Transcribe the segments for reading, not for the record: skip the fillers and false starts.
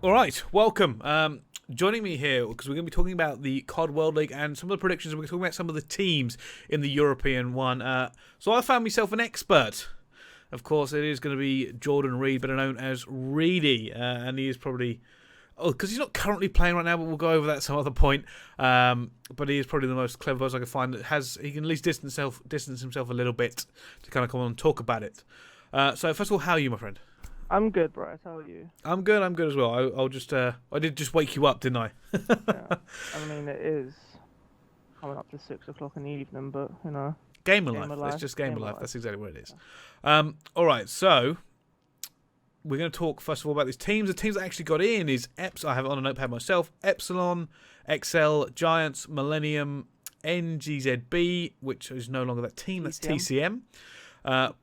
All right, welcome. Joining me here, because we're going to be talking about the COD World League and some of the predictions. We're talking about some of the teams in the European one. So I found myself an expert. Of course, it is going to be Jordan Reed, better known as Reedy. And he is probably... Oh, because he's not currently playing right now, but we'll go over that at some other point. But he is probably the most clever person I can find that he can at least distance himself a little bit to kind of come on and talk about it. So first of all, how are you, my friend? I'm good, Bryce. How are you? I'm good as well. I'll just I did just wake you up, didn't I? Yeah. I mean, it is coming up to 6 o'clock in the evening, but you know. Game of life. It's just game of life. That's exactly what it is. All right, so we're going to talk first of all about these teams. The teams that actually got in is I have it on a notepad myself: Epsilon, XL, Giants, Millenium, NGZB, which is no longer that team. That's TCM.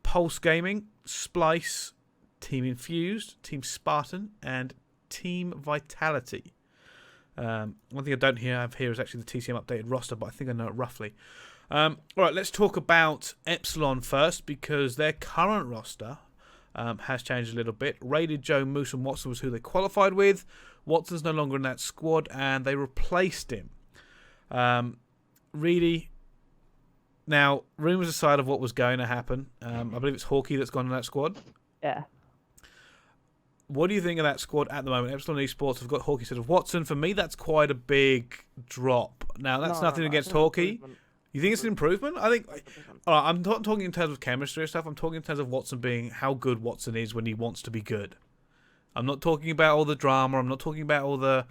Pulse Gaming, Splyce, Team Infused, Team Spartan, and Team Vitality. One thing I don't have here is actually the TCM updated roster, but I think I know it roughly. All right, let's talk about Epsilon first, because their current roster has changed a little bit. Reedy, Joe, Moose, and Watson was who they qualified with. Watson's no longer in that squad, and they replaced him. Reedy. Now, rumours aside of what was going to happen, I believe it's Hawkeye that's gone in that squad. Yeah. What do you think of that squad at the moment? Epsilon Esports have got Hawkeye instead of Watson. For me, that's quite a big drop. Now, that's nothing against Hawkeye. You think it's an improvement? I think... All right, I'm not talking in terms of chemistry or stuff. I'm talking in terms of Watson being how good Watson is when he wants to be good. I'm not talking about all the drama. I'm not talking about all the,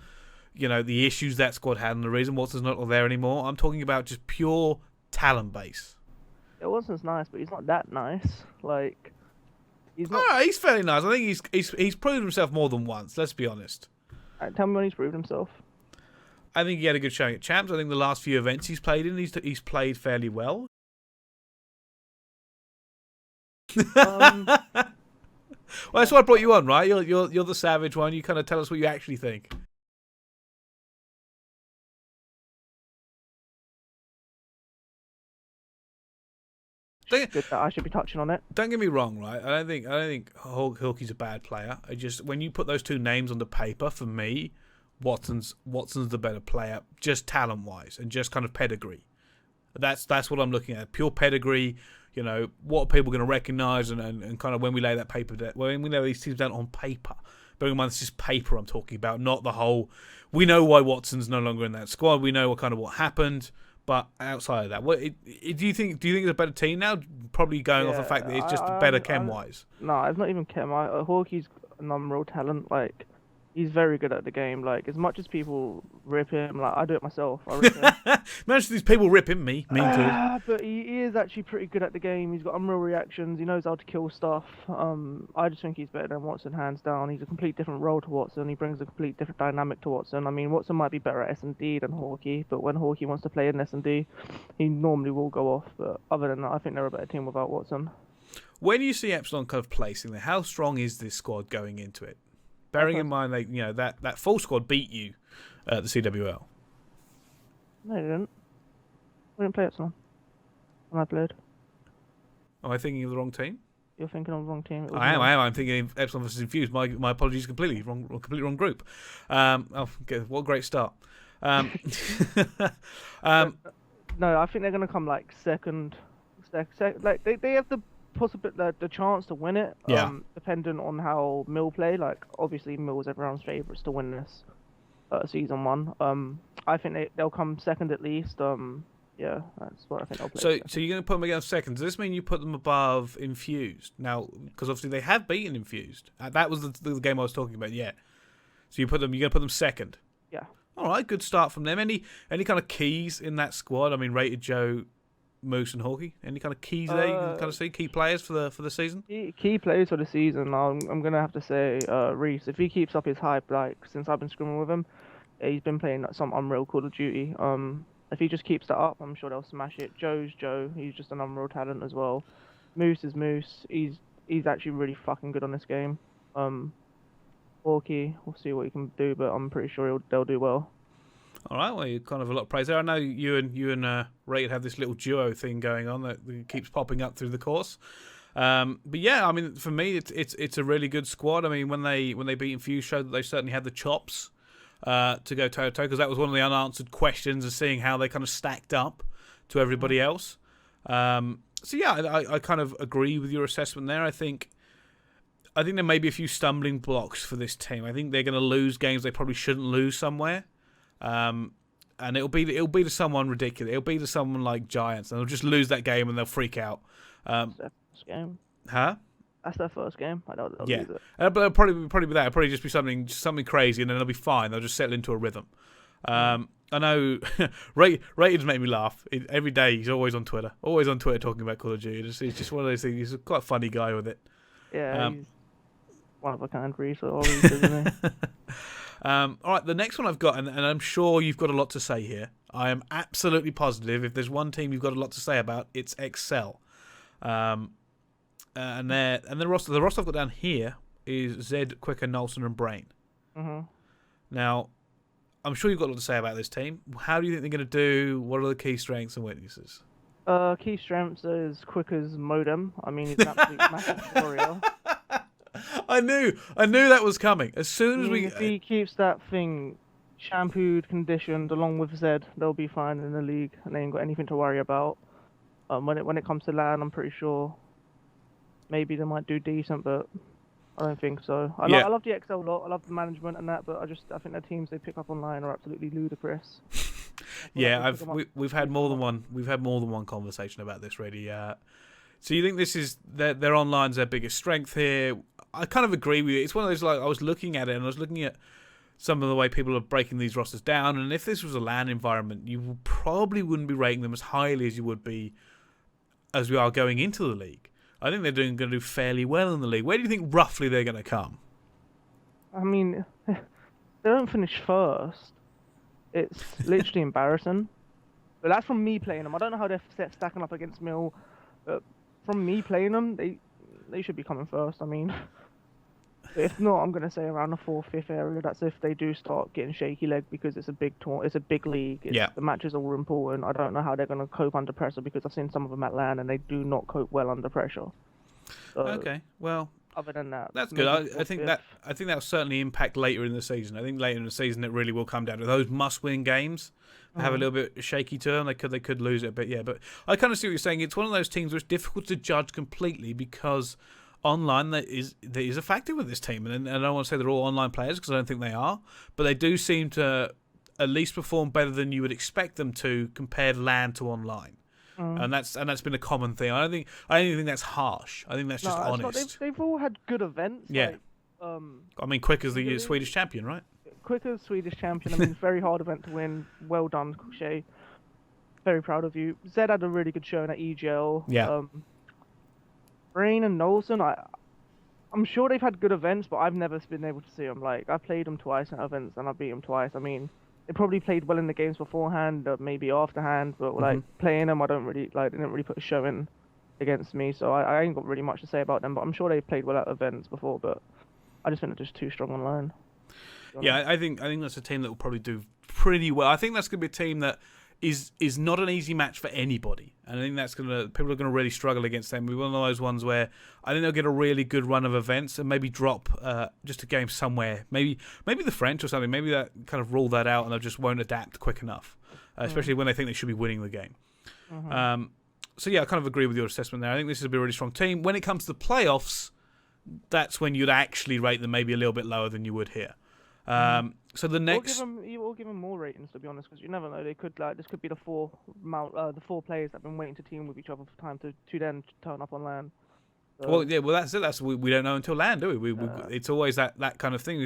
the issues that squad had and the reason Watson's not there anymore. I'm talking about just pure talent base. Yeah, Watson's nice, but he's not that nice. Like... He's fairly nice. I think he's proved himself more than once. Let's be honest. Tell me when he's proved himself. I think he had a good showing at Champs. I think the last few events he's played in, he's played fairly well. Well, that's why I brought you on, right? You're the savage one. You kind of tell us what you actually think. Good that I should be touching on it. Don't get me wrong, right? I don't think Hawkeye's a bad player. When you put those two names on the paper, for me, Watson's the better player, just talent wise and just kind of pedigree. That's what I'm looking at. Pure pedigree. What are people going to recognise and kind of when we lay that paper down, when we lay these teams down on paper. Bearing in mind, this is paper I'm talking about, not the whole. We know why Watson's no longer in that squad. We know what happened. But outside of that, do you think it's a better team now? Probably going off the fact that it's just better chem-wise. No, it's not even chem. Hawkeye's a non-real talent. Like, he's very good at the game. Like, as much as people rip him, like, I do it myself. I rip him. Most of these people rip him, me too. But he is actually pretty good at the game. He's got unreal reactions. He knows how to kill stuff. I just think he's better than Watson, hands down. He's a complete different role to Watson. He brings a complete different dynamic to Watson. I mean, Watson might be better at S&D than Hawkeye, but when Hawkeye wants to play in S&D, he normally will go off. But other than that, I think they're a better team without Watson. When you see Epsilon kind of placing there, how strong is this squad going into it? Bearing in mind, that full squad beat you at the CWL. No, they didn't. We didn't play Epsilon. And I played. Am I thinking of the wrong team? You're thinking of the wrong team. I am. I'm thinking of Epsilon versus Infused. My apologies, completely wrong group. What a great start. No, I think they're gonna come like second. Like they have the the chance to win it. Yeah. Depending on how Mill play. Like obviously Mill is everyone's favourites to win this season 1. I think they'll come second at least. Yeah, that's what I think they'll play. So you're going to put them against second. Does this mean you put them above Infused? Now, because obviously they have beaten Infused. That was the game I was talking about, yeah. So you're going to put them second? Yeah. All right, good start from them. Any kind of keys in that squad? I mean, Rated, Joe, Moose and Hawkeye. Any kind of keys there you can kind of see? Key players for the season? Key players for the season, I'm going to have to say Reese. If he keeps up his hype, like, since I've been scrimming with him, he's been playing some unreal Call of Duty. If he just keeps that up, I'm sure they'll smash it. Joe's Joe. He's just an unreal talent as well. Moose is Moose. He's actually really fucking good on this game. Hawkeye, we'll see what he can do, but I'm pretty sure they'll do well. All right, well, you kind of a lot of praise there. I know you and Rated have this little duo thing going on that keeps popping up through the course. But yeah, I mean, for me, it's a really good squad. I mean, when they beat Infused, showed that they certainly had the chops to go toe to toe, because that was one of the unanswered questions, of seeing how they kind of stacked up to everybody else. So yeah, I kind of agree with your assessment there. I think there may be a few stumbling blocks for this team. I think they're going to lose games they probably shouldn't lose somewhere. And it'll be to someone ridiculous. It'll be to someone like Giants, and they'll just lose that game and they'll freak out. That's their first game. Huh? That's their first game. I know they'll lose it. But it'll probably be that. It'll probably just be something crazy, and then they'll be fine. They'll just settle into a rhythm. I know Rated's make me laugh. Every day he's always on Twitter talking about Call of Duty. He's just one of those things. He's quite a funny guy with it. Yeah, he's one of a kind, isn't he? All right, the next one I've got, and I'm sure you've got a lot to say here. I am absolutely positive if there's one team you've got a lot to say about, it's Excel. And the roster I've got down here is Zed, Quicker, Nolson, and Brain. Mm-hmm. Now, I'm sure you've got a lot to say about this team. How do you think they're going to do? What are the key strengths and weaknesses? Key strengths is Quicker's modem. I mean, he's an absolute massive warrior. I knew that was coming. As soon as if he keeps that thing shampooed, conditioned, along with Zed, they'll be fine in the league, and they ain't got anything to worry about. When it comes to LAN, I'm pretty sure maybe they might do decent, but I don't think so. I love the XL lot. I love the management and that, but I think the teams they pick up online are absolutely ludicrous. Yeah, we've had more than one conversation about this, Reedy. So you think this is their online's their biggest strength here? I kind of agree with you. It's one of those, like, I was looking at it and I was looking at some of the way people are breaking these rosters down, and if this was a LAN environment, you probably wouldn't be rating them as highly as you would be as we are going into the league. I think they're going to do fairly well in the league. Where do you think roughly they're going to come? I mean, they don't finish first. It's literally embarrassing. But that's from me playing them. I don't know how they're stacking up against Mill. But from me playing them, they should be coming first. I mean, if not, I'm going to say around the 4th, 5th area. That's if they do start getting shaky leg, because it's a big it's a big league. The matches are all important. I don't know how they're going to cope under pressure, because I've seen some of them at LAN and they do not cope well under pressure. So, okay, well, other than that, that's good. I think that'll certainly impact later in the season. I think later in the season it really will come down to those must-win games. Have a little bit shaky turn. They could lose it a bit, yeah. But I kind of see what you're saying. It's one of those teams where it's difficult to judge completely, because online there is a factor with this team, and I don't want to say they're all online players, because I don't think they are, but they do seem to at least perform better than you would expect them to compared LAN to online. And that's been a common thing. I don't think that's harsh. I think that's just honest. They've all had good events. Yeah. Like, I mean, Quicker's the Swedish champion, right? Quicker's Swedish champion. I mean, very hard event to win. Well done, Shay. Very proud of you. Zed had a really good showing at EGL. Yeah. Brain and Nolson, I'm sure they've had good events, but I've never been able to see them. Like, I've played them twice at events, and I beat them twice. I mean, they probably played well in the games beforehand, or maybe afterhand, but like playing them, they didn't really put a show in against me, so I ain't got really much to say about them. But I'm sure they've played well at events before, but I just think they're just too strong online. Yeah, I think that's a team that will probably do pretty well. I think that's going to be a team that is not an easy match for anybody, and I think people are going to really struggle against them. We're one of those ones where I think they'll get a really good run of events and maybe drop just a game somewhere. Maybe the French or something. Maybe that kind of rule that out, and they just won't adapt quick enough, especially when they think they should be winning the game. So yeah, I kind of agree with your assessment there. I think this is a really strong team. When it comes to the playoffs, that's when you'd actually rate them maybe a little bit lower than you would here. So the next, you will give them more ratings, to be honest, because you never know. They could this could be the four players that've been waiting to team with each other for time to then turn up on LAN. So, that's it. We don't know until LAN, do we? It's always that kind of thing.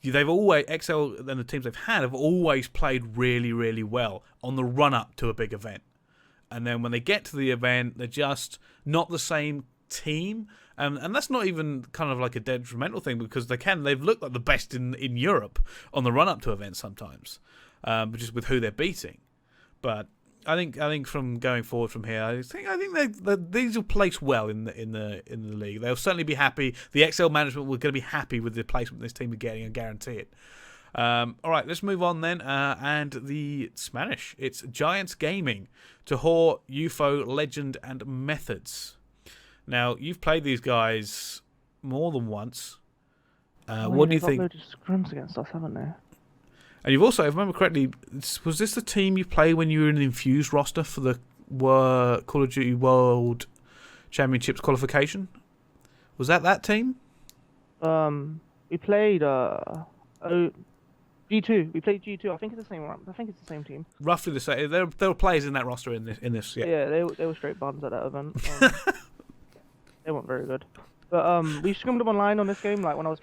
They've always XL and the teams they've had have always played really, really well on the run up to a big event, and then when they get to the event, they're just not the same team. And that's not even kind of like a detrimental thing, because they've looked like the best in Europe on the run up to events sometimes, just with who they're beating. But I think from going forward from here, I think these will place well in the league. They'll certainly be happy. The XL management will going to be happy with the placement this team are getting, and guarantee it. All right, let's move on then. And the Spanish, it's Giants Gaming, Tahor, UFO, Legend, and Methods. Now, you've played these guys more than once. What do you think? They've uploaded scrims against us, haven't they? And you've also, if I remember correctly, was this the team you played when you were in the Infused roster for the Call of Duty World Championships qualification? Was that team? We played G2. We played G2. I think it's the same. I think it's the same team. Roughly the same. There were players in that roster in this. Yeah. Yeah, they were straight bums at that event. They weren't very good. But we scrimmed them online on this game, like when I was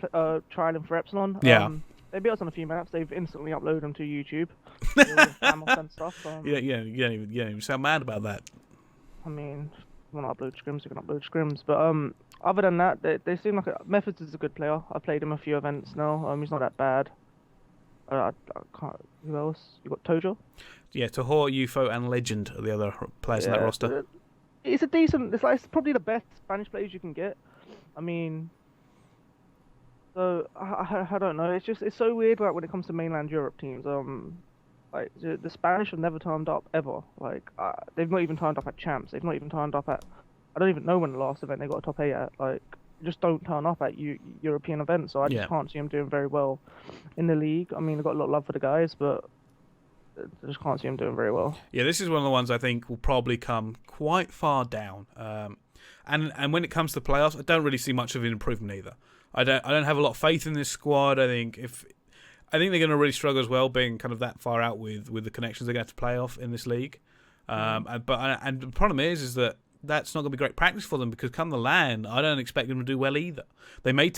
trialing for Epsilon. Yeah. They beat us on a few maps. They've instantly uploaded them to YouTube. And stuff. You don't even sound mad about that. I mean, if you want to upload scrims, you can upload scrims. But other than that, they seem like Methods is a good player. I've played him a few events now. He's not that bad. I can't. Who else? You got Tojo. Yeah, Tahor, UFO, and Legend are the other players in that roster. It's a decent. It's probably the best Spanish players you can get. I mean, so I don't know. It's so weird. Like when it comes to mainland Europe teams, like the Spanish have never turned up ever. Like they've not even turned up at champs. They've not even turned up at. I don't even know when the last event they got a top 8 at. Like just don't turn up at European events. So I just can't see them doing very well in the league. I mean, I've got a lot of love for the guys, but I just can't see them doing very well. Yeah, this is one of the ones I think will probably come quite far down. And when it comes to playoffs, I don't really see much of an improvement either. I don't have a lot of faith in this squad. I think they're going to really struggle as well, being kind of that far out with the connections they're going to have to play off in this league. And the problem is that that's not going to be great practice for them, because come the LAN, I don't expect them to do well either. They may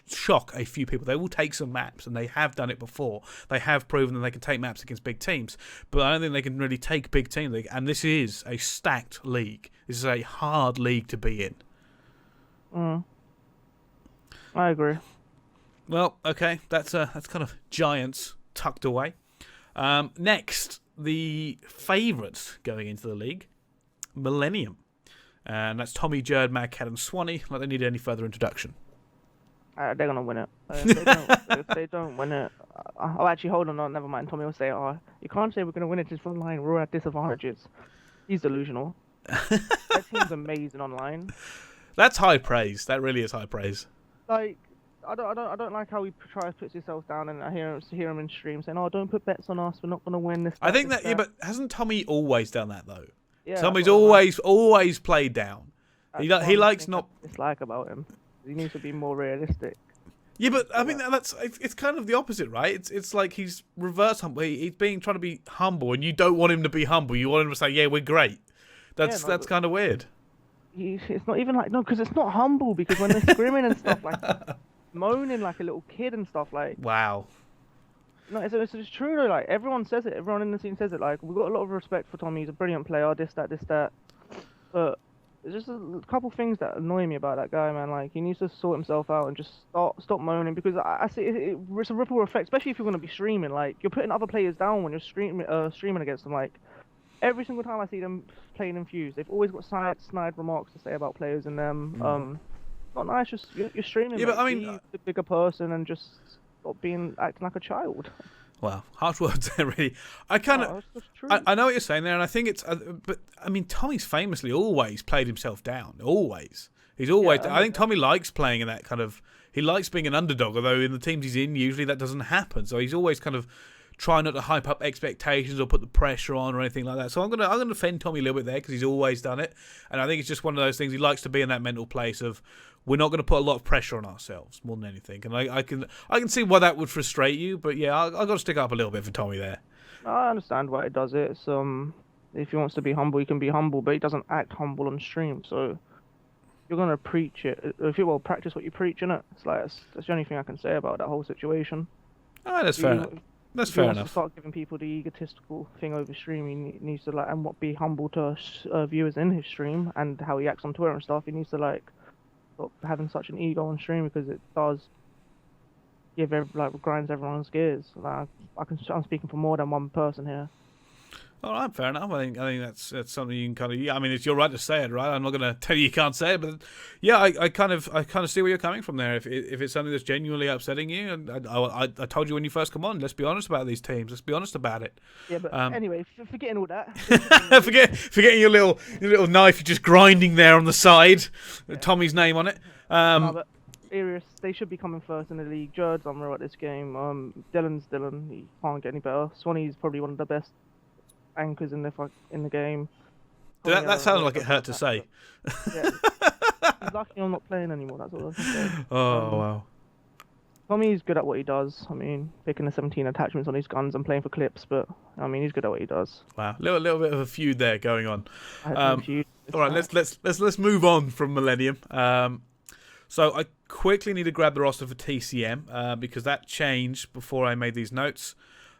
shock a few people. They will take some maps, and they have done it before. They have proven that they can take maps against big teams, but I don't think they can really take big teams. And this is a stacked league. This is a hard league to be in. I agree. Well, okay, that's kind of Giants tucked away. Next, the favourites going into the league, Millenium. And that's Tommy, Jerd, Magcat, and Swanee. Like they need any further introduction. They're going to win it. If they don't win it... Oh, actually, hold on. No, never mind. Tommy will say, you can't say we're going to win it just online. We're at disadvantages. He's delusional. That team's amazing online. That's high praise. That really is high praise. Like, I don't like how he tries to put himself down, and I hear him in stream saying, don't put bets on us. We're not going to win this. I think that, yeah, but hasn't Tommy always done that, though? Yeah, Tommy's always played down. He likes not. Dislike about him. He needs to be more realistic. Yeah, but I mean it's kind of the opposite, right? It's like he's reverse humble. He's trying to be humble, and you don't want him to be humble. You want him to say, "Yeah, we're great." That's kind of weird. It's not even like because it's not humble, because when they're screaming and stuff, like moaning like a little kid and stuff, like wow. No, it's true though. Like everyone says it. Everyone in the scene says it. Like we've got a lot of respect for Tommy. He's a brilliant player. This, that. But there's just a couple things that annoy me about that guy, man. Like he needs to sort himself out and just stop moaning, because I see it's a ripple effect, especially if you're going to be streaming. Like you're putting other players down when you're streaming against them. Like every single time I see them playing Infused, they've always got snide remarks to say about players and them. Not nice. Just you're streaming. Yeah, like, but I mean, be the bigger person and just stop acting like a child. Wow, harsh words there, really. I know what you're saying there, and I think it's. But I mean, Tommy's famously always played himself down. Always, he's always. I think Tommy likes playing in that kind of. He likes being an underdog, although in the teams he's in, usually that doesn't happen. So he's always kind of trying not to hype up expectations or put the pressure on or anything like that. So I'm gonna defend Tommy a little bit there, because he's always done it, and I think it's just one of those things. He likes to be in that mental place of, we're not going to put a lot of pressure on ourselves more than anything. And I can see why that would frustrate you, but yeah, I've got to stick up a little bit for Tommy there. I understand why he does it. It's, if he wants to be humble, he can be humble, but he doesn't act humble on stream. So you're going to preach it. If you will practice what you preach, innit? It's like that's the only thing I can say about that whole situation. That's fair enough. That's fair enough. To start giving people the egotistical thing over stream, he needs to and be humble to viewers in his stream and how he acts on Twitter and stuff. He needs to stop having such an ego on stream, because it does grinds everyone's gears. I'm speaking for more than one person here. All right, fair enough. I think that's something you can kind of. Yeah, I mean, it's your right to say it, right? I'm not going to tell you can't say it, but yeah, I kind of see where you're coming from there. If it's something that's genuinely upsetting you, and I told you when you first come on, let's be honest about these teams. Let's be honest about it. Yeah, but anyway, forgetting all that. Forgetting your little knife you're just grinding there on the side, Tommy's name on it. No, but Arius, they should be coming first in the league. Jerd's unreal at this game. Dylan's Dylan. He can't get any better. Swanee's probably one of the best anchors in the game. That sounded like it hurt to say. Yeah. He's lucky I'm not playing anymore. That's all I can say. Oh wow. Tommy's good at what he does. I mean, picking the 17 attachments on his guns and playing for clips, but I mean, he's good at what he does. Wow, little bit of a feud there going on. All right, let's move on from Millenium. So I quickly need to grab the roster for TCM because that changed before I made these notes.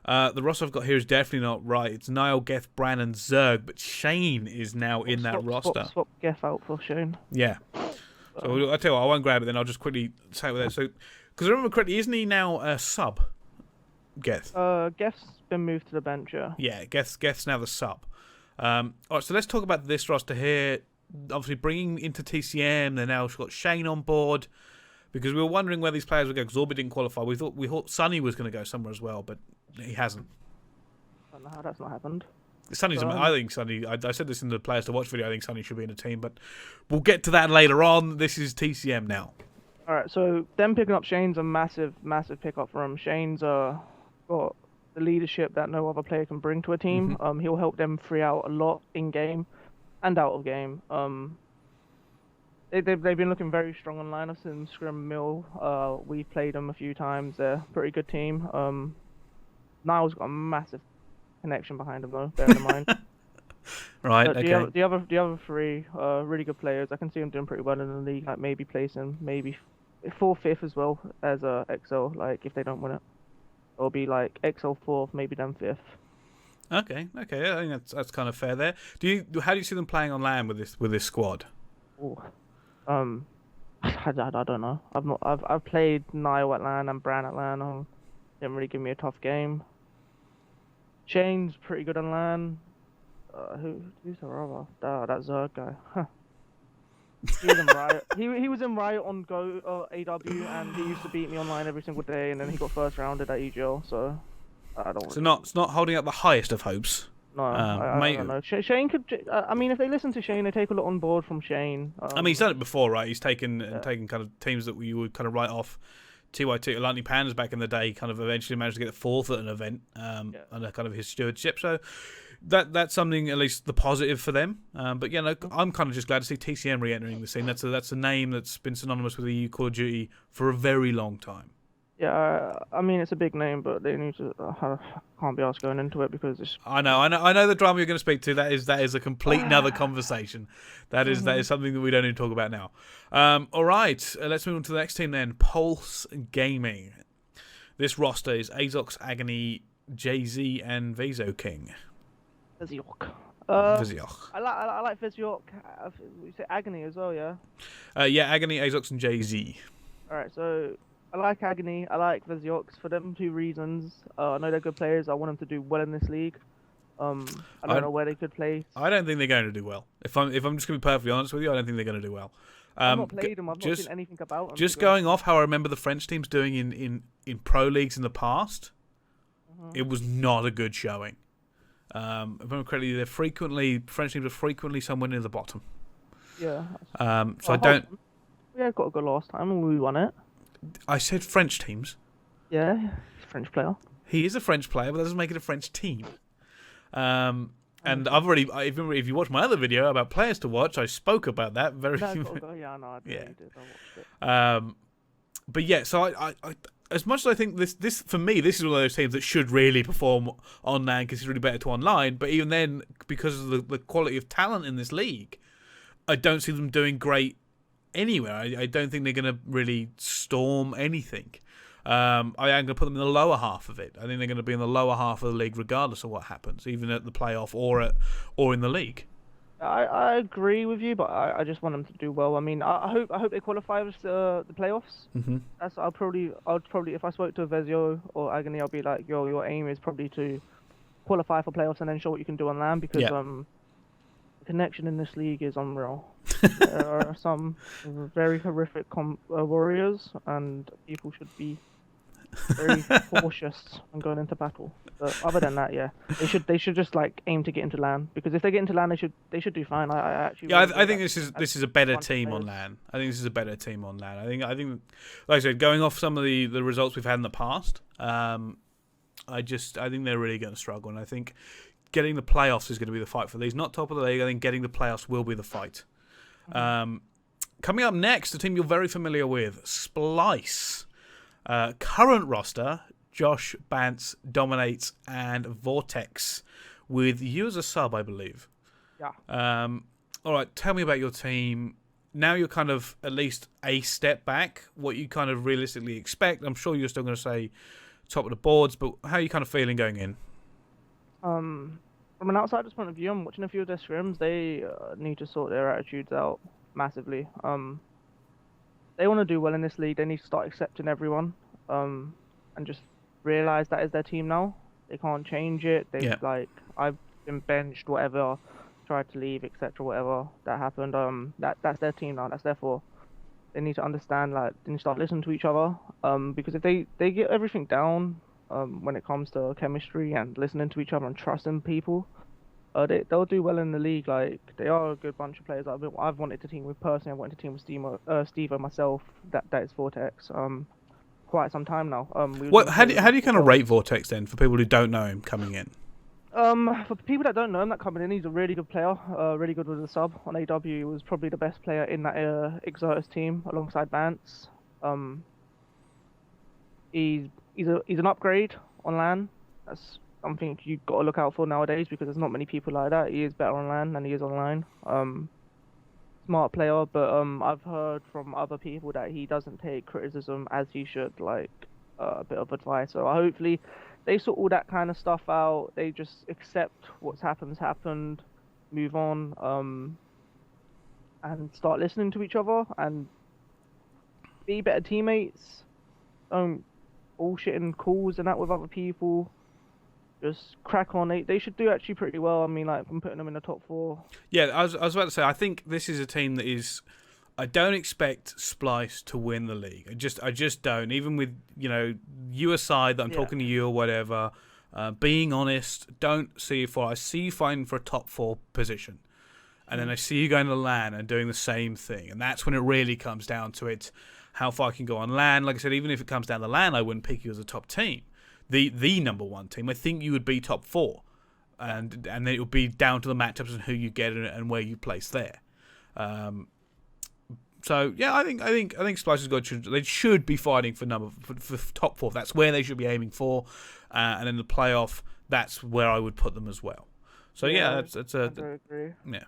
The roster I've got here is definitely not right. It's Niall, Geth, Bran, and Zerg, but Shane is now in that roster. Swap Geth out for Shane. Yeah. So I'll tell you what, I won't grab it, then I'll just quickly say it there. So, because I remember correctly, isn't he now a sub? Geth. Geth's been moved to the bench, yeah. Yeah, Geth's now the sub. All right, so let's talk about this roster here. Obviously, bringing into TCM, they're now got Shane on board. Because we were wondering where these players would go, because Orbi didn't qualify. We thought Sunny was going to go somewhere as well, but he hasn't. I don't know how that's not happened. I think Sunny. I said this in the Players to Watch video. I think Sunny should be in a team, but we'll get to that later on. This is TCM now. All right, so them picking up Shane's a massive pickup for him. Shane's got the leadership that no other player can bring to a team. Mm-hmm. He'll help them free out a lot in game and out of game. They've been looking very strong online. I've seen Scrim Mill. We've played them a few times. They're a pretty good team. Niall's got a massive connection behind him, though. Bear in mind. Right. Okay. The other three really good players. I can see them doing pretty well in the league. Like maybe placing 4th, 5th as well as XL. Like if they don't win it, it'll be like XL 4th, maybe them 5th. Okay. I think that's kind of fair there. How do you see them playing on land with this squad? Ooh. I don't know. I've played Niall at LAN and Bran at LAN. Didn't really give me a tough game. Shane's pretty good on LAN. Who's the other? That Zerg guy. Huh. He was in Riot. He was in Riot on Go AW, and he used to beat me online every single day. And then he got first rounded at EGL. So I don't. So it's not holding up the highest of hopes. No, I don't know. Shane could. I mean, if they listen to Shane, they take a lot on board from Shane. I mean, he's done it before, right? He's taken kind of teams that you would kind of write off. TYT, Lightning Pandas back in the day, kind of eventually managed to get 4th at an event under kind of his stewardship. So that's something, at least the positive for them. But yeah, no, I'm kind of just glad to see TCM re-entering the scene. That's a name that's been synonymous with the EU Call of Duty for a very long time. Yeah, I mean it's a big name, but they need to. Can't be asked going into it because it's. I know the drama you're going to speak to. That is a complete another conversation. That is something that we don't need to talk about now. All right, let's move on to the next team then. Pulse Gaming. This roster is Azox, Agony, JZ, and Vezo King. Viziok. Viziok. I like Viziok. We say Agony as well, yeah. Yeah, Agony, Azox, and JZ. All right, so. I like Agony, I like Viziok for them 2 reasons. I know they're good players, I want them to do well in this league. I don't know where they could play. I don't think they're going to do well. If I'm just going to be perfectly honest with you, I don't think they're going to do well. I've not played them, I've not seen anything about them. Just going off how I remember the French teams doing in pro leagues in the past, it was not a good showing. If I remember correctly, French teams are frequently somewhere near the bottom. Yeah. So I don't... We got a good last time and we won it. I said French teams. Yeah, he's a French player. He is a French player, but that doesn't make it a French team. And I've already, if you watch my other video about players to watch, I spoke about that very. Yeah, I know. I did. I watched it. But yeah, so I as much as I think this for me, this is one of those teams that should really perform on LAN because it's really better to online. But even then, because of the quality of talent in this league, I don't see them doing great anywhere. I don't think they're going to really storm anything. I am going to put them in the lower half of it. I think they're going to be in the lower half of the league regardless of what happens, even at the playoff or in the league. I agree with you, but I just want them to do well. I mean, I hope they qualify for the playoffs. Mm-hmm. I'll probably if I spoke to Vezio or Agony, I'll be like, your aim is probably to qualify for playoffs and then show what you can do on land because Yeah. the connection in this league is unreal. There are some very horrific warriors, and people should be very cautious when going into battle. But other than that, yeah, they should just like aim to get into land because if they get into land, they should do fine. I actually I think this is a better team on land. I think this is a better team on land. I think like I said, going off some of the results we've had in the past, I think they're really going to struggle, and I think getting the playoffs is going to be the fight for these. Not top of the league. I think getting the playoffs will be the fight. Coming up next, a team you're very familiar with, Splyce. Current roster: Josh, Bance, Dominates, and Vortex, with you as a sub, I believe. Yeah. All right, tell me about your team. Now you're kind of at least a step back. What you kind of realistically expect. I'm sure you're still going to say top of the boards, but how are you kind of feeling going in? From an outsider's point of view, I'm watching a few of their scrims. They need to sort their attitudes out massively. They want to do well in this league. They need to start accepting everyone, and just realize that is their team now. They can't change it. Like I've been benched, whatever, tried to leave, etc. Whatever that happened. That's their team now. That's their fault. They need to understand. Like they need to start listening to each other. Because if they get everything down, when it comes to chemistry and listening to each other and trusting people, they'll do well in the league. Like they are a good bunch of players. I've wanted to team with personally. I wanted to team with Steve myself. That is Vortex. Quite some time now. How do you kind of rate Vortex then for people who don't know him coming in? For people that don't know him, that coming in, he's a really good player. Really good with the sub on AW. He was probably the best player in that Exertus team alongside Bance. He's an upgrade on LAN. That's something you've got to look out for nowadays because there's not many people like that. He is better on LAN than he is online. Smart player, but I've heard from other people that he doesn't take criticism as he should, like a bit of advice. So hopefully they sort all that kind of stuff out. They just accept what's happened, move on, and start listening to each other and be better teammates. Don't bullshitting calls and that with other people. Just crack on. They should do actually pretty well. I mean, like I'm putting them in the top 4. Yeah, I was about to say. I think this is a team that is. I don't expect Splyce to win the league. I just don't. Even with you aside, that I'm talking to you or whatever. Being honest, don't see you for. I see you fighting for a top 4 position, and then I see you going to LAN and doing the same thing, and that's when it really comes down to it. How far I can go on LAN. Like I said, even if it comes down to LAN, I wouldn't pick you as a top team. The number 1 team, I think you would be top 4, and then it would be down to the matchups and who you get and where you place there. So yeah, I think Splyce is good. They should be fighting for top 4. That's where they should be aiming for, and in the playoff, that's where I would put them as well. So yeah, that's a agree. Yeah.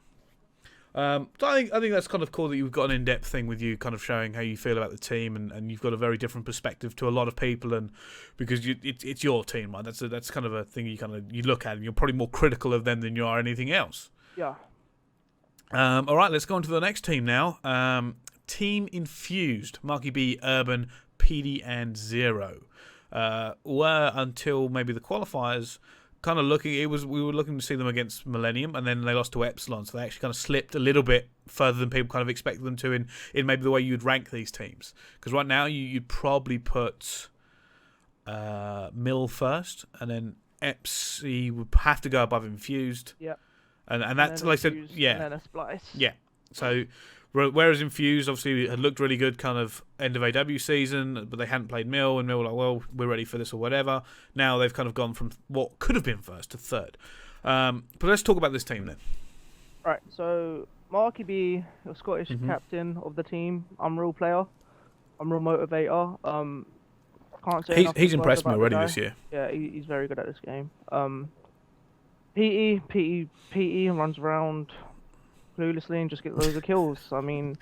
So I think that's kind of cool that you've got an in-depth thing with you, kind of showing how you feel about the team, and you've got a very different perspective to a lot of people, and because it's your team, right? That's kind of a thing you look at, and you're probably more critical of them than you are anything else. Yeah. All right, let's go on to the next team now. Team Infused, Marky B, Urban, PD, and Zero were until maybe the qualifiers. Kind of we were looking to see them against Millenium, and then they lost to Epsilon, so they actually kind of slipped a little bit further than people kind of expected them to in maybe the way you'd rank these teams. Because right now you'd probably put Mill first, and then Epsi would have to go above Infused. Yeah. And that's like I said, yeah. And then a Splyce. Yeah. So whereas Infused obviously had looked really good kind of end of AW season, but they hadn't played Mill, and Mill were like, well, we're ready for this or whatever. Now they've kind of gone from what could have been first to third. But let's talk about this team then. Right, so Marky B, the Scottish captain of the team, Unreal player, Unreal motivator. Can't say he's impressed me already this year. Yeah, he's very good at this game. PE runs around cluelessly and just get loads of kills. I mean,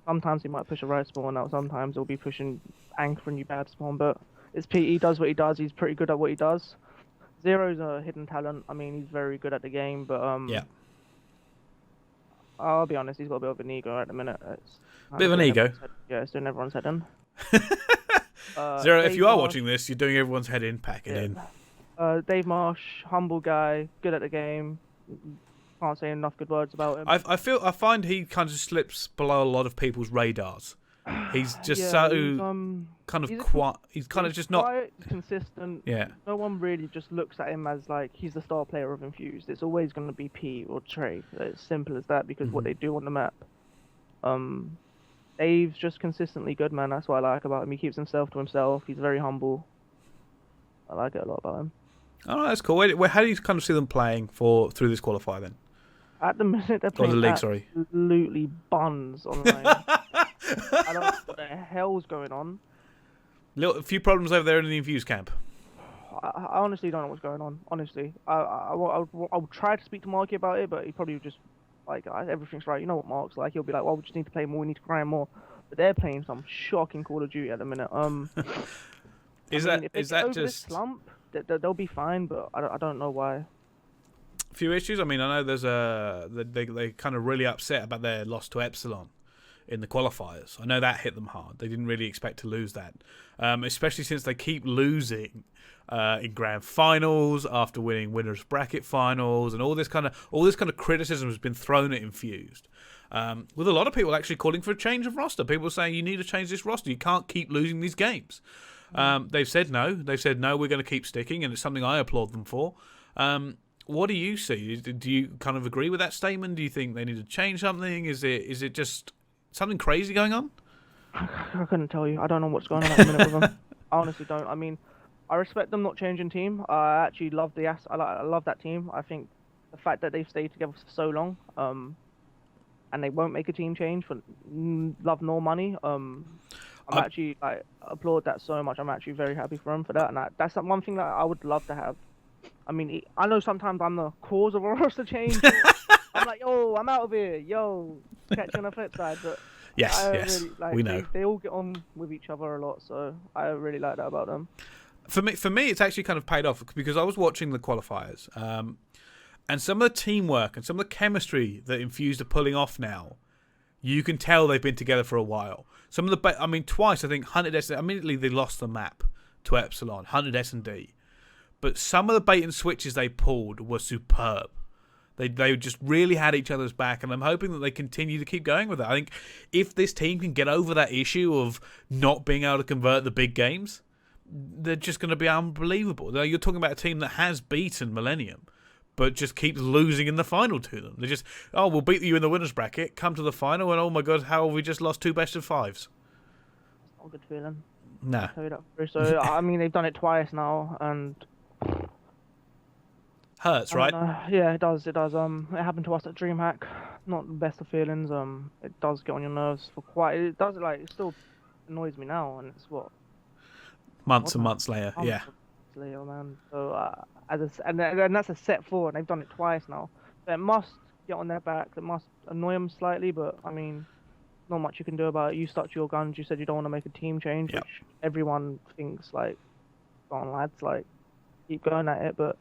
sometimes he might push a right spawn out, sometimes he'll be pushing anchor and you bad spawn, but it's PE does what he does. He's pretty good at what he does. Zero's a hidden talent. I mean, he's very good at the game, but yeah. I'll be honest, he's got a bit of an ego at the minute. Bit of an ego? Yeah, it's doing everyone's head in. Zero, if you are watching this, you're doing everyone's head in, pack it in. Dave Marsh, humble guy, good at the game. Can't say enough good words about him. I find he kind of slips below a lot of people's radars. He's just Yeah, so kind of he's quiet. He's kind of just not. quiet, consistent. Yeah. No one really just looks at him as like he's the star player of Infused. It's always going to be P or Trey. It's simple as that because what they do on the map. Dave's just consistently good, man. That's what I like about him. He keeps himself to himself. He's very humble. I like it a lot about him. Oh, that's cool. How do you kind of see them playing through this qualifier then? At the minute, they're playing absolutely buns online. I don't know what the hell's going on. A few problems over there in the Infused camp. I honestly don't know what's going on. Honestly, I'll try to speak to Marky about it, but he probably just like everything's right. You know what Mark's like? He'll be like, "Well, we just need to play more. We need to grind more." But they're playing some shocking Call of Duty at the minute. Is that just this slump? They'll be fine, but I don't know why. Few issues. I mean, I know there's they kind of really upset about their loss to Epsilon in the qualifiers. I know that hit them hard. They didn't really expect to lose that, especially since they keep losing in grand finals after winning winners bracket finals, and all this kind of criticism has been thrown at Infused. With a lot of people actually calling for a change of roster. People saying you need to change this roster. You can't keep losing these games. They've said no. They've said no. We're going to keep sticking, and it's something I applaud them for. What do you see? Do you kind of agree with that statement? Do you think they need to change something? Is it just something crazy going on? I couldn't tell you. I don't know what's going on at the minute with them. I honestly don't. I mean, I respect them not changing team. I actually love I love that team. I think the fact that they've stayed together for so long, and they won't make a team change for love nor money. I'm actually applaud that so much. I'm actually very happy for them for that, and that's one thing that I would love to have. I mean, I know sometimes I'm the cause of a roster change. I'm like, yo, I'm out of here. Yo, catch you on the flip side. But yes, really, we know. They all get on with each other a lot, so I really like that about them. For me, it's actually kind of paid off because I was watching the qualifiers, and some of the teamwork and some of the chemistry that Infused are pulling off now, you can tell they've been together for a while. Some of the, twice I think Hunted S. Immediately they lost the map to Epsilon, Hunted S&D. But some of the bait and switches they pulled were superb. They just really had each other's back, and I'm hoping that they continue to keep going with that. I think if this team can get over that issue of not being able to convert the big games, they're just going to be unbelievable. You're talking about a team that has beaten Millenium, but just keeps losing in the final to them. They're just, we'll beat you in the winners bracket, come to the final, and oh my god, how have we just lost 2 best of 5s? It's not a good feeling. No. So, I mean, they've done it twice now, and hurts, right? Yeah, it does. It happened to us at DreamHack. Not the best of feelings. It does get on your nerves for quite. It does it still annoys me now, and it's months and months later. Yeah. Later, man. So and that's a set 4, and they've done it twice now. So it must get on their back. It must annoy them slightly, but I mean, not much you can do about it. You stuck to your guns. You said you don't want to make a team change, which everyone thinks go on, lads, keep going at it, but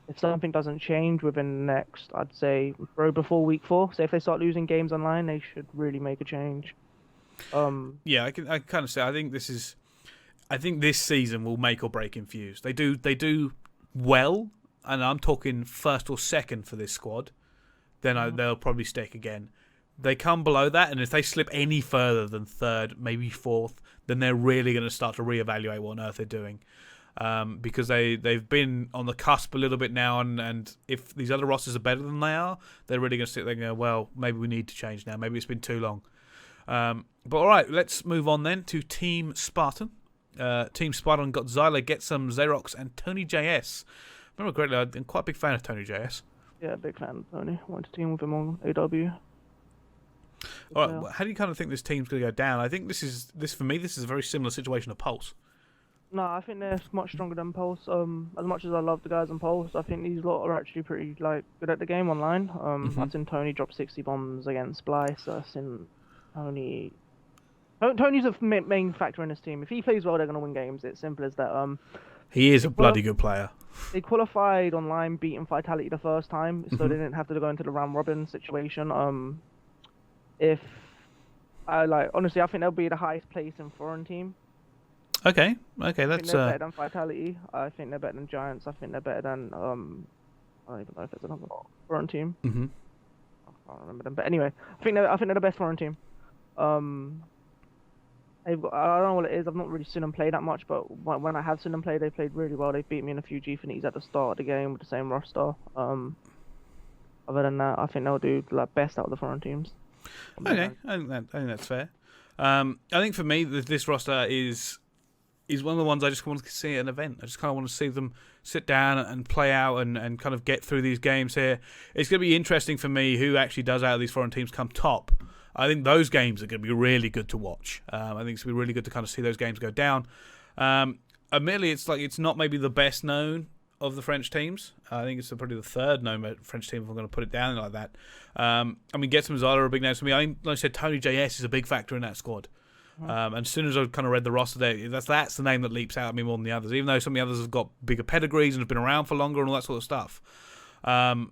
if something doesn't change within the next, I'd say, before week 4, so if they start losing games online, they should really make a change. Yeah, I kind of say I think this season will make or break Infused. They do well, and I'm talking first or second for this squad. Then they'll probably stick again. They come below that, and if they slip any further than 3rd, maybe 4th, then they're really going to start to reevaluate what on earth they're doing. Because they've been on the cusp a little bit now, and if these other rosters are better than they are, they're really going to sit there and go, well, maybe we need to change now. Maybe it's been too long. But all right, let's move on then to Team Spartan. Team Spartan got Zyla, Getsum, Xerox, and Tony JS. I remember greatly, I'm quite a big fan of Tony JS. Yeah, big fan of Tony. Wanted to team with him on AW. All right, how do you kind of think this team's going to go down? I think this is a very similar situation to Pulse. No, I think they're much stronger than Pulse. As much as I love the guys on Pulse, I think these lot are actually pretty good at the game online. I've seen Tony drop 60 bombs against Splyce. I've seen Tony. Tony's a main factor in this team. If he plays well, they're gonna win games. It's simple as that. He is a bloody good player. They qualified online, beating Vitality the first time, so they didn't have to go into the round robin situation. Honestly, I think they'll be the highest place in foreign team. Okay, I think that's they're better than Vitality. I think they're better than Giants. I think they're better than I don't even know if there's another foreign team. hmm I can't remember them. But anyway, I think they're the best foreign team. Um, I don't know what it is. I've not really seen them play that much, but when I have seen them play, they played really well. They beat me in a few G-Finities at the start of the game with the same roster. Other than that, I think they'll do like best out of the foreign teams. Okay, I think that's fair. I think for me, this roster is one of the ones I just want to see at an event. I just kind of want to see them sit down and play out and kind of get through these games here. It's going to be interesting for me who actually does out of these foreign teams come top. I think those games are going to be really good to watch. I think it's going to be really good to kind of see those games go down. Admittedly, it's not maybe the best known of the French teams. I think it's probably the third known French team if I'm going to put it down like that. I mean, Getz and Mazala are a big names for me. Like I said, Tony JS is a big factor in that squad. And as soon as I kind of read the roster there, that's the name that leaps out at me more than the others, even though some of the others have got bigger pedigrees and have been around for longer and all that sort of stuff. Tony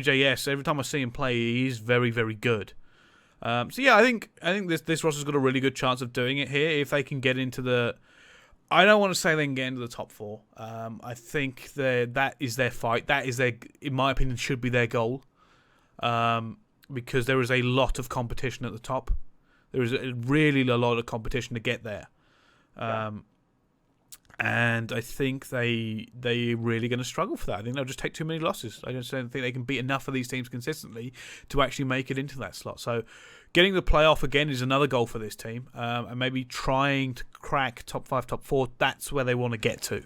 JS, every time I see him play, he is very, very good. So yeah, I think this roster's got a really good chance of doing it here if they can get into the. I don't want to say they can get into the top four. I think that is their fight. That is their, in my opinion, should be their goal. Because there is a lot of competition at the top. There is really a lot of competition to get there. And I think they're really going to struggle for that. I think they'll just take too many losses. I just don't think they can beat enough of these teams consistently to actually make it into that slot. So getting the playoff again is another goal for this team. And maybe trying to crack top 5, top 4, that's where they want to get to.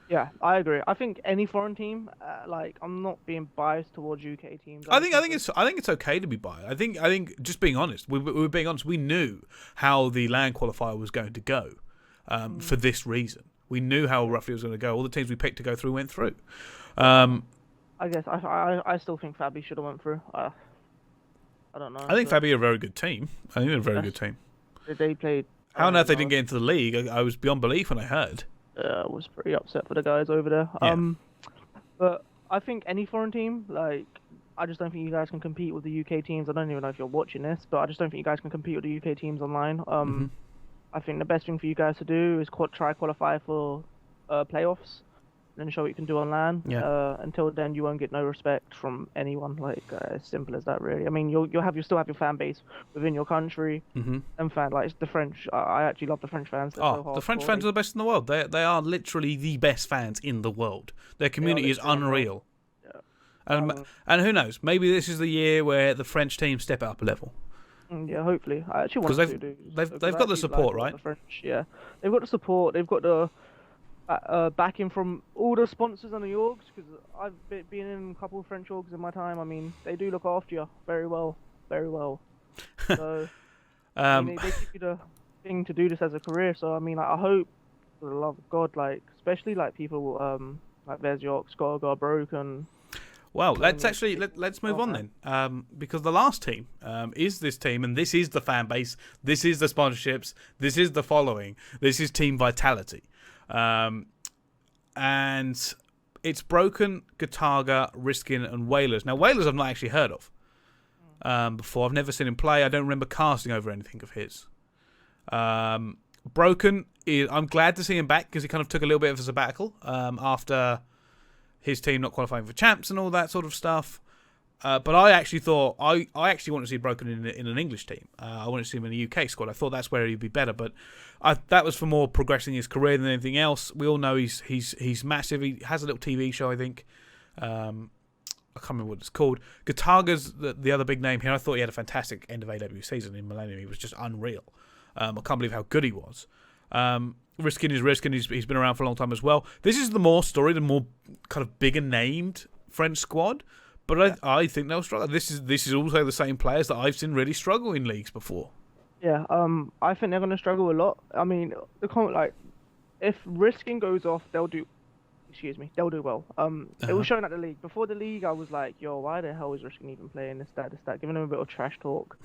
Yeah, I agree. I think any foreign team, I'm not being biased towards UK teams. I think it's okay to be biased. I think just being honest, we're being honest. We knew how the LAN qualifier was going to go, for this reason. We knew how roughly it was going to go. All the teams we picked to go through went through. I guess I still think Fabi should have went through. I don't know. I think Fabi are a very good team. I think they're a very good team. They played. How on earth they didn't get into the league? I was beyond belief when I heard. I was pretty upset for the guys over there. Yeah. But I think any foreign team, I just don't think you guys can compete with the UK teams. I don't even know if you're watching this, but I just don't think you guys can compete with the UK teams online. I think the best thing for you guys to do is try qualify for playoffs, and then show what you can do on LAN. Yeah. Until then, you won't get no respect from anyone. As simple as that, really. I mean, you'll still have your fan base within your country, and the French. I actually love the French fans. The French fans are the best in the world. They are literally the best fans in the world. Their community is unreal. Yeah. And who knows? Maybe this is the year where the French team step it up a level. Yeah, hopefully. I actually want to do. They've got the support, right? The French, yeah, they've got the support. They've got the backing from all the sponsors and the orgs. Because I've been in a couple of French orgs in my time. I mean, they do look after you very well, very well. So I mean, they give you the thing to do this as a career. So I mean, I hope, for the love of God, especially people like Vezjok, Skargar, Broken. Well, let's move on then, because the last team is this team, and this is the fan base, this is the sponsorships, this is the following, this is Team Vitality, and it's Broken, Gataga, Riskin, and Whalers. Now, Whalers I've not actually heard of before. I've never seen him play. I don't remember casting over anything of his. Broken, I'm glad to see him back because he kind of took a little bit of a sabbatical after his team not qualifying for champs and all that sort of stuff. But I actually thought, I actually want to see Broken in an English team. I want to see him in a UK squad. I thought that's where he'd be better. But that was for more progressing his career than anything else. We all know he's massive. He has a little TV show, I think. I can't remember what it's called. Gataga's the other big name here. I thought he had a fantastic end of AW season in Millenium. He was just unreal. I can't believe how good he was. Riskin is Riskin. He's been around for a long time as well. This is the more more kind of bigger named French squad, but yeah. I think they'll struggle. This is also the same players that I've seen really struggle in leagues before. Yeah, I think they're going to struggle a lot. I mean, if Riskin goes off, they'll do well. It was showing at the league. Before the league, I was like, yo, why the hell is Riskin even playing this, that, giving him a bit of trash talk.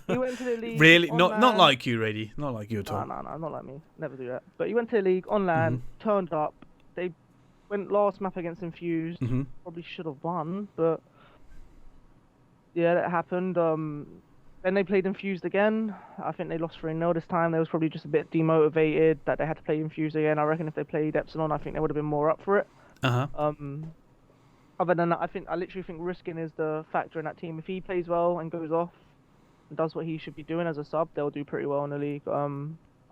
He went to the league. Really? Not like you, Reedy. Not like you at all. No, not like me. Never do that. But he went to the league on LAN, turned up. They went last map against Infused. Probably should have won, but yeah, that happened. Then they played Infused again. I think they lost 3-0 this time. They was probably just a bit demotivated that they had to play Infused again. I reckon if they played Epsilon, I think they would have been more up for it. Uh-huh. Other than that, I literally think Riskin is the factor in that team. If he plays well and goes off and does what he should be doing as a sub, they'll do pretty well in the league.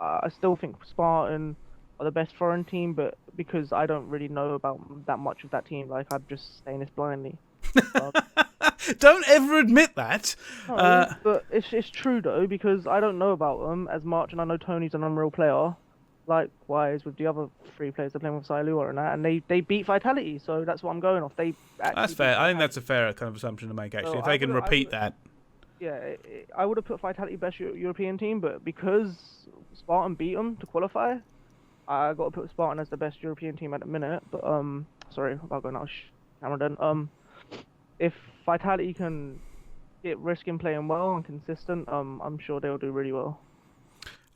I still think Spartan are the best foreign team, but because I don't really know about that much of that team, like I'm just saying this blindly. Don't ever admit that. No, but it's true though, because I don't know about them as much, and I know Tony's an unreal player. Likewise with the other 3 players they're playing with Sailua and that, and they beat Vitality, so that's what I'm going off. That's fair. I think that's a fair kind of assumption to make, actually. So if they can repeat that. Yeah, I would have put Vitality best European team, but because Spartan beat them to qualify, I got to put Spartan as the best European team at the minute. But sorry about going out camera then. If Vitality can get Riskin playing well and consistent, I'm sure they'll do really well.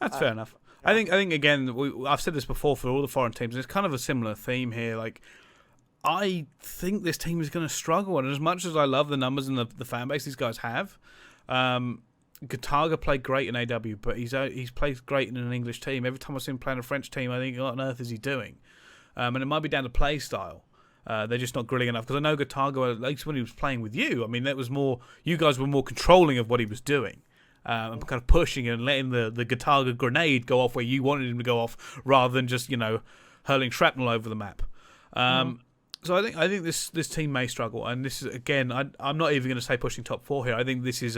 That's fair enough. Yeah. I think again, I've said this before for all the foreign teams. It's kind of a similar theme here. Like, I think this team is going to struggle, and as much as I love the numbers and the fan base these guys have, Gataga played great in AW, but he's played great in an English team. Every time I see him playing a French team, I think, what on earth is he doing? And it might be down to play style. They're just not grilling enough, because I know Gataga, at least when he was playing with you, I mean, that was more, you guys were more controlling of what he was doing. And kind of pushing and letting the Gataga grenade go off where you wanted him to go off, rather than just, hurling shrapnel over the map. So I think this team may struggle, and this is, again, I'm not even going to say pushing top 4 here. I think this is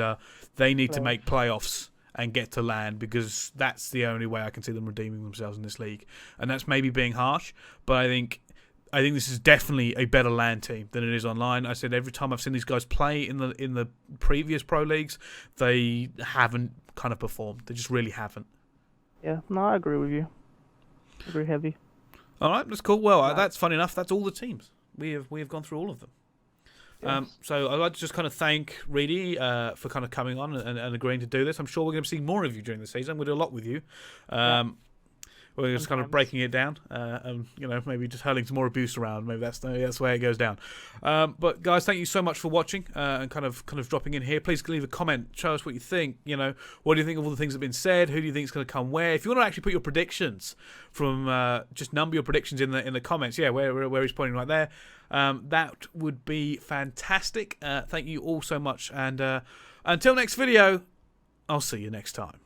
they need to make playoffs and get to land, because that's the only way I can see them redeeming themselves in this league. And that's maybe being harsh, but I think this is definitely a better land team than it is online. I said every time I've seen these guys play in the previous pro leagues, they haven't kind of performed. They just really haven't. Yeah, no, I agree with you. Agree heavy. All right, that's cool. Well, that's fun enough. That's all the teams. We have gone through all of them. Yes. So I'd like to just kind of thank Reedy for kind of coming on and agreeing to do this. I'm sure we're going to see more of you during the season. I'm going to do a lot with you. We're just kind of breaking it down, and maybe just hurling some more abuse around. Maybe that's the way it goes down. But guys, thank you so much for watching and kind of dropping in here. Please leave a comment, show us what you think. What do you think of all the things that have been said? Who do you think is going to come where? If you want to actually put your predictions from, just number your predictions in the comments. Yeah, where he's pointing right there. That would be fantastic. Thank you all so much, and until next video, I'll see you next time.